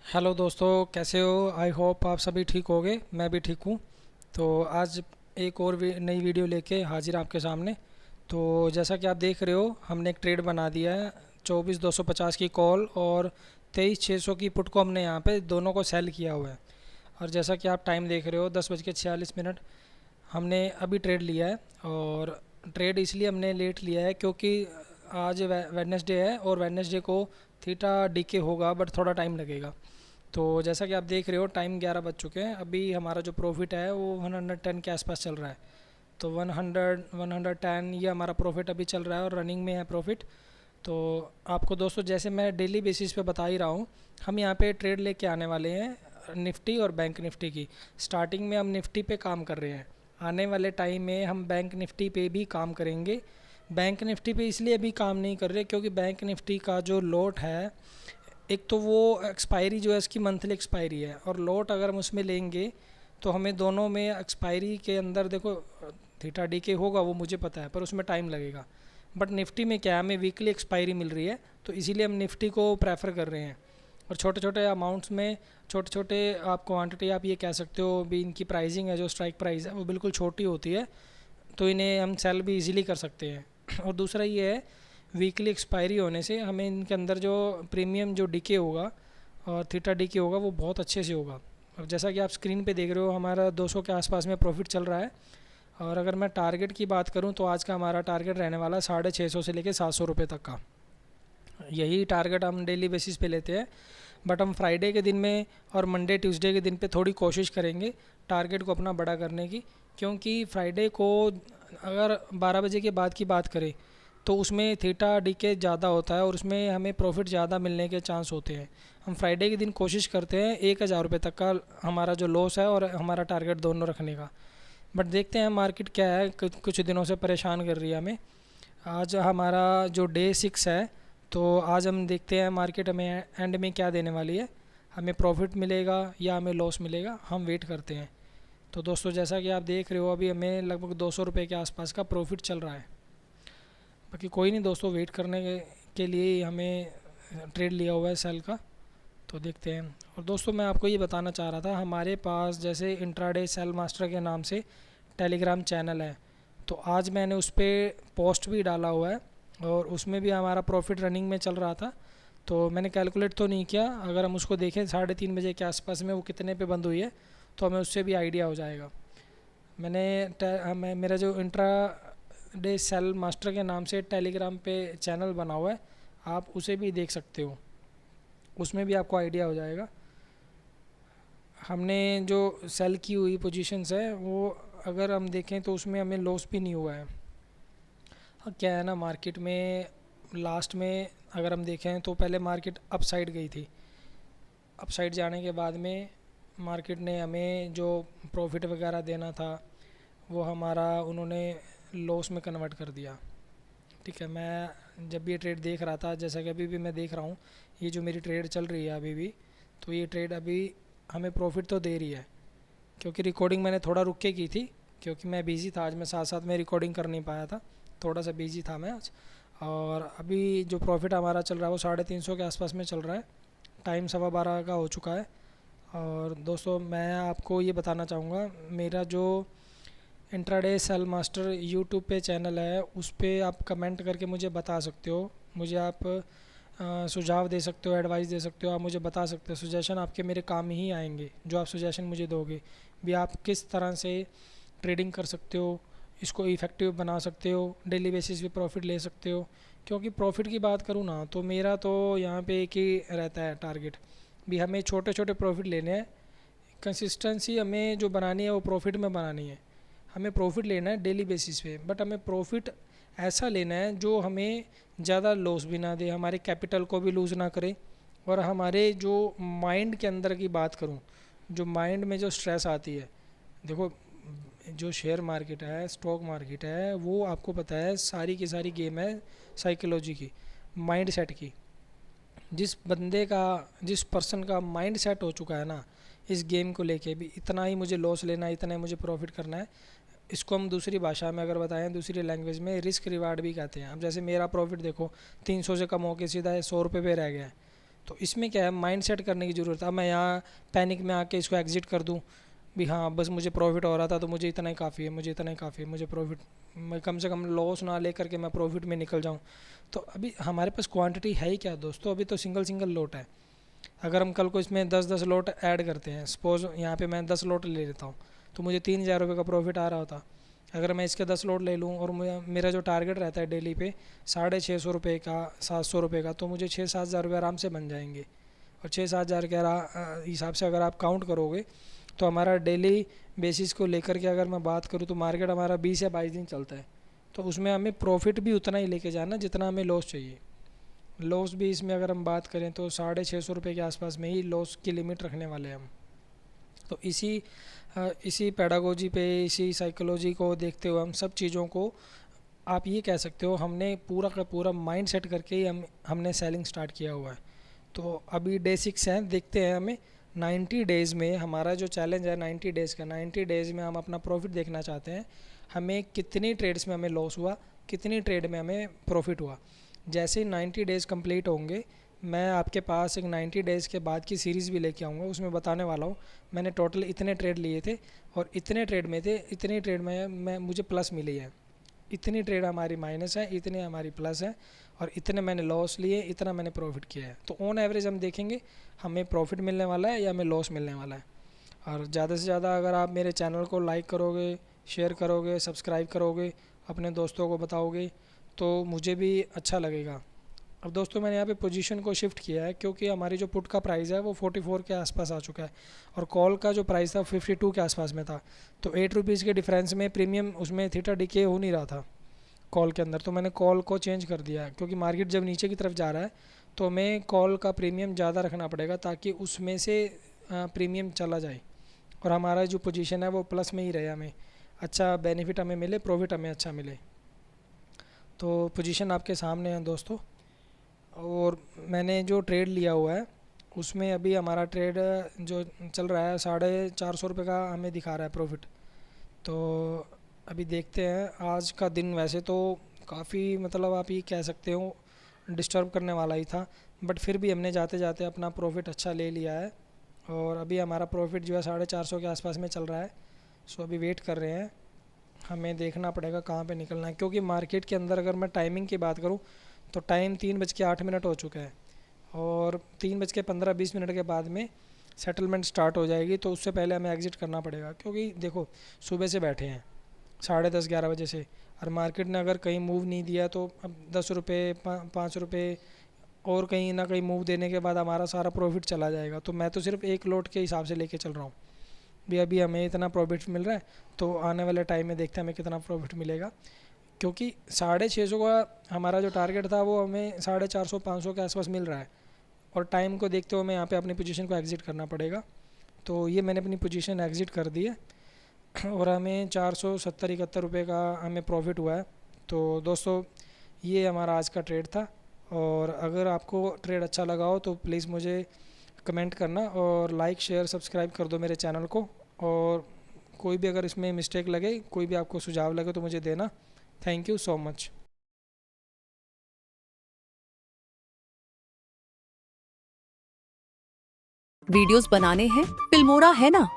Hello दोस्तों, कैसे हो? आई होप आप सभी ठीक होगे। मैं भी ठीक हूँ। तो आज एक और नई वीडियो लेके हाजिर आपके सामने। तो जैसा कि आप देख रहे हो, हमने एक ट्रेड बना दिया है। 24,250 की कॉल और 23,600 की पुट को हमने यहाँ पे दोनों को सेल किया हुआ है। और जैसा कि आप टाइम देख रहे हो, 10:46 हमने अभी ट्रेड लिया है। और ट्रेड इसलिए हमने लेट लिया है क्योंकि आज वेडनेसडे है और वेडनेसडे को थीटा डीके होगा, बट थोड़ा टाइम लगेगा। तो जैसा कि आप देख रहे हो, टाइम 11 बज चुके हैं। अभी हमारा जो प्रॉफिट है वो 110 के आसपास चल रहा है। तो 110 ये हमारा प्रॉफिट अभी चल रहा है और रनिंग में है प्रॉफिट। तो आपको दोस्तों, जैसे मैं डेली बेसिस पे बता ही रहा हूँ, हम यहाँ पे ट्रेड लेके आने वाले हैं निफ्टी और बैंक निफ्टी की। स्टार्टिंग में हम निफ्टी पे काम कर रहे हैं। आने वाले टाइम में हम बैंक निफ्टी पे भी काम करेंगे। बैंक निफ्टी पे इसलिए अभी काम नहीं कर रहे क्योंकि बैंक निफ्टी का जो लोट है, एक तो वो एक्सपायरी जो है इसकी मंथली एक्सपायरी है, और लोट अगर हम उसमें लेंगे तो हमें दोनों में एक्सपायरी के अंदर देखो, थीटा डी के होगा वो मुझे पता है, पर उसमें टाइम लगेगा। बट निफ्टी में क्या है, हमें वीकली एक्सपायरी मिल रही है, तो इसीलिए हम निफ्टी को प्रेफर कर रहे हैं। और छोटे छोटे अमाउंट्स में, छोटे छोटे आप क्वांटिटी आप ये कह सकते हो भी, इनकी प्राइसिंग है जो स्ट्राइक प्राइस है वो बिल्कुल छोटी होती है, तो इन्हें हम सेल भी इजीली कर सकते हैं। और दूसरा ये है, वीकली एक्सपायरी होने से हमें इनके अंदर जो प्रीमियम जो डीके होगा और थीटा डीके होगा वो बहुत अच्छे से होगा। अब जैसा कि आप स्क्रीन पे देख रहे हो, हमारा 200 के आसपास में प्रॉफिट चल रहा है। और अगर मैं टारगेट की बात करूं तो आज का हमारा टारगेट रहने वाला है 650 से लेकर 700 रुपये तक का। यही टारगेट हम डेली बेसिस पे लेते हैं। बट हम फ्राइडे के दिन में और मंडे ट्यूसडे के दिन पे थोड़ी कोशिश करेंगे टारगेट को अपना बड़ा करने की, क्योंकि फ्राइडे को अगर 12 बजे के बाद की बात करें तो उसमें थीटा डीके ज़्यादा होता है और उसमें हमें प्रॉफिट ज़्यादा मिलने के चांस होते हैं। हम फ्राइडे के दिन कोशिश करते हैं 1,000 रुपये तक का हमारा जो लॉस है और हमारा टारगेट दोनों रखने का। बट देखते हैं मार्केट क्या है, कुछ दिनों से परेशान कर रही है हमें। आज हमारा जो डे 6 है, तो आज हम देखते हैं मार्केट हमें एंड में क्या देने वाली है। हमें प्रॉफिट मिलेगा या हमें लॉस मिलेगा, हम वेट करते हैं। तो दोस्तों, जैसा कि आप देख रहे हो, अभी हमें लगभग 200 रुपये के आसपास का प्रॉफिट चल रहा है। बाकी कोई नहीं दोस्तों, वेट करने के लिए ही हमें ट्रेड लिया हुआ है सेल का। तो देखते हैं। और दोस्तों, मैं आपको ये बताना चाह रहा था, हमारे पास जैसे इंट्राडे सेल मास्टर के नाम से टेलीग्राम चैनल है। तो आज मैंने उस पर पोस्ट भी डाला हुआ है और उसमें भी हमारा प्रॉफिट रनिंग में चल रहा था। तो मैंने कैलकुलेट तो नहीं किया, अगर हम उसको देखें 3:30 बजे के आसपास में वो कितने पे बंद हुई है तो हमें उससे भी आइडिया हो जाएगा। मेरा जो इंट्रा डे सेल मास्टर के नाम से टेलीग्राम पे चैनल बना हुआ है, आप उसे भी देख सकते हो, उसमें भी आपको आइडिया हो जाएगा। हमने जो सेल की हुई पोजीशंस है वो अगर हम देखें तो उसमें हमें लॉस भी नहीं हुआ है। क्या है ना, मार्केट में लास्ट में अगर हम देखें तो पहले मार्केट अप साइड गई थी। अप साइड जाने के बाद में मार्केट ने हमें जो प्रॉफिट वगैरह देना था वो हमारा उन्होंने लॉस में कन्वर्ट कर दिया। ठीक है, मैं जब ये ट्रेड देख रहा था, जैसा कि अभी भी मैं देख रहा हूँ, ये जो मेरी ट्रेड चल रही है अभी भी, तो ये ट्रेड अभी हमें प्रॉफिट तो दे रही है। क्योंकि रिकॉर्डिंग मैंने थोड़ा रुक के की थी, क्योंकि मैं बिज़ी था आज, मैं साथ साथ में रिकॉर्डिंग कर नहीं पाया था, थोड़ा सा बिज़ी था मैं आज। और अभी जो प्रॉफिट हमारा चल रहा है वो 350 के आसपास में चल रहा है। टाइम 12:15 का हो चुका है। और दोस्तों, मैं आपको ये बताना चाहूँगा, मेरा जो इंट्राडे सेल मास्टर यूट्यूब पे चैनल है उस पर आप कमेंट करके मुझे बता सकते हो। मुझे आप सुझाव दे सकते हो, एडवाइस दे सकते हो, आप मुझे बता सकते हो। सजेशन आपके मेरे काम ही आएंगे, जो आप सजेशन मुझे दोगे भी, आप किस तरह से ट्रेडिंग कर सकते हो, इसको इफ़ेक्टिव बना सकते हो, डेली बेसिस पे प्रॉफिट ले सकते हो। क्योंकि प्रॉफिट की बात करूँ ना, तो मेरा तो यहाँ पे एक ही रहता है टारगेट भी, हमें छोटे छोटे प्रॉफिट लेने हैं। कंसिस्टेंसी हमें जो बनानी है वो प्रॉफिट में बनानी है। हमें प्रॉफिट लेना है डेली बेसिस पे, बट हमें प्रॉफिट ऐसा लेना है जो हमें ज़्यादा लॉस भी ना दे, हमारे कैपिटल को भी लूज़ ना करे। और हमारे जो माइंड के अंदर की बात करूं, जो माइंड में जो स्ट्रेस आती है, देखो, जो शेयर मार्केट है, स्टॉक मार्केट है, वो आपको पता है सारी की सारी गेम है साइकोलॉजी की, माइंड सेट की। जिस पर्सन का माइंड सेट हो चुका है ना इस गेम को लेके भी, इतना ही मुझे लॉस लेना है, इतना ही मुझे प्रॉफिट करना है, इसको हम दूसरी भाषा में अगर बताएं, दूसरी लैंग्वेज में रिस्क रिवार्ड भी कहते हैं। अब जैसे मेरा प्रॉफिट देखो, 300 से कम होकर सीधा 100 रुपये पे रह गया है। तो इसमें क्या है, माइंड सेट करने की ज़रूरत है। अब मैं यहाँ पैनिक में आके इसको एग्जिट कर दूँ भी, हाँ बस मुझे प्रॉफिट हो रहा था तो मुझे इतना ही काफ़ी है, मुझे इतना ही काफ़ी है, मुझे प्रॉफिट, मैं कम से कम लॉस ना ले करके मैं प्रॉफिट में निकल जाऊँ। तो अभी हमारे पास क्वांटिटी है ही क्या दोस्तों, अभी तो सिंगल सिंगल लोट है। अगर हम कल को इसमें 10-10 लोट ऐड करते हैं, सपोज़ यहाँ पे मैं 10 लोट ले लेता हूँ तो मुझे 3,000 रुपये का प्रॉफिट आ रहा होता। अगर मैं इसके 10 लोट ले लूँ और मेरा जो टारगेट रहता है डेली पे 650 रुपये का, 700 रुपये का, तो मुझे 6-7 हज़ार रुपये आराम से बन जाएंगे। और 6-7 हज़ार के हिसाब से अगर आप काउंट करोगे तो हमारा डेली बेसिस को लेकर के अगर मैं बात करूँ तो मार्केट हमारा 20 या 22 दिन चलता है। तो उसमें हमें प्रॉफिट भी उतना ही लेके जाना जितना हमें लॉस चाहिए। लॉस भी इसमें अगर हम बात करें तो 650 रुपये के आसपास में ही लॉस की लिमिट रखने वाले हैं हम। तो इसी पेडागोजी पे, इसी साइकोलॉजी को देखते हुए हम सब चीज़ों को, आप ये कह सकते हो, हमने पूरा का पूरा माइंड सेट करके ही हमने सेलिंग स्टार्ट किया हुआ है। तो अभी डे 6 है, देखते हैं हमें 90 डेज़ में हमारा जो चैलेंज है 90 डेज़ का, 90 डेज़ में हम अपना प्रॉफिट देखना चाहते हैं। हमें कितनी ट्रेड्स में हमें लॉस हुआ, कितनी ट्रेड में हमें प्रॉफिट हुआ। जैसे ही 90 डेज़ कंप्लीट होंगे, मैं आपके पास एक 90 डेज़ के बाद की सीरीज़ भी लेके आऊँगा। उसमें बताने वाला हूँ मैंने टोटल इतने ट्रेड लिए थे और इतने ट्रेड में थे, इतनी ट्रेड में मुझे प्लस मिली है, इतनी ट्रेड हमारी माइनस है, इतनी हमारी प्लस है, और इतने मैंने लॉस लिए, इतना मैंने प्रॉफिट किया है। तो ऑन एवरेज हम देखेंगे हमें प्रॉफिट मिलने वाला है या हमें लॉस मिलने वाला है। और ज़्यादा से ज़्यादा अगर आप मेरे चैनल को लाइक करोगे, शेयर करोगे, सब्सक्राइब करोगे, अपने दोस्तों को बताओगे तो मुझे भी अच्छा लगेगा। अब दोस्तों मैंने यहाँ पे पोजीशन को शिफ्ट किया है क्योंकि हमारी जो पुट का प्राइस है वो 44 के आसपास आ चुका है और कॉल का जो प्राइस था 52 के आसपास में था। तो 8 रुपीज़ के डिफरेंस में प्रीमियम उसमें थीटा डिके हो नहीं रहा था कॉल के अंदर। तो मैंने कॉल को चेंज कर दिया है क्योंकि मार्केट जब नीचे की तरफ जा रहा है तो हमें कॉल का प्रीमियम ज़्यादा रखना पड़ेगा ताकि उसमें से प्रीमियम चला जाए और हमारा जो पोजीशन है वो प्लस में ही रहे, हमें अच्छा बेनिफिट हमें मिले, प्रॉफिट हमें अच्छा मिले। तो पोजीशन आपके सामने है दोस्तों। और मैंने जो ट्रेड लिया हुआ है उसमें अभी हमारा ट्रेड जो चल रहा है 450 रुपये का हमें दिखा रहा है प्रॉफिट। तो अभी देखते हैं, आज का दिन वैसे तो काफ़ी, मतलब आप ये कह सकते हो डिस्टर्ब करने वाला ही था, बट फिर भी हमने जाते जाते अपना प्रॉफिट अच्छा ले लिया है। और अभी हमारा प्रॉफिट जो है 450 के आसपास में चल रहा है। सो अभी वेट कर रहे हैं, हमें देखना पड़ेगा कहाँ पे निकलना है, क्योंकि मार्केट के अंदर अगर मैं टाइमिंग की बात करूँ तो टाइम 3:08 हो चुका है और 3:15-20 के बाद में सेटलमेंट स्टार्ट हो जाएगी। तो उससे पहले हमें एग्ज़िट करना पड़ेगा, क्योंकि देखो सुबह से बैठे हैं 10:30-11 बजे से, और मार्केट ने अगर कहीं मूव नहीं दिया तो अब 10 रुपये 5 रुपये और कहीं ना कहीं मूव देने के बाद हमारा सारा प्रॉफिट चला जाएगा। तो मैं तो सिर्फ एक लोट के हिसाब से लेके चल रहा हूँ भी, अभी हमें इतना प्रॉफिट मिल रहा है तो आने वाले टाइम में देखते हैं हमें कितना प्रॉफिट मिलेगा। क्योंकि 650 का हमारा जो टारगेट था वो हमें 450-500 के आसपास मिल रहा है और टाइम को देखते हुए हमें यहाँ पे अपनी पोजीशन को एग्ज़िट करना पड़ेगा। तो ये मैंने अपनी पोजीशन एग्ज़िट कर दी है और हमें 470-71 रुपये का हमें प्रॉफिट हुआ है। तो दोस्तों ये हमारा आज का ट्रेड था, और अगर आपको ट्रेड अच्छा लगा हो तो प्लीज़ मुझे कमेंट करना और लाइक शेयर सब्सक्राइब कर दो मेरे चैनल को। और कोई भी अगर इसमें मिस्टेक लगे, कोई भी आपको सुझाव लगे तो मुझे देना। Thank you so much. Videos बनाने हैं, फिल्मोरा है ना।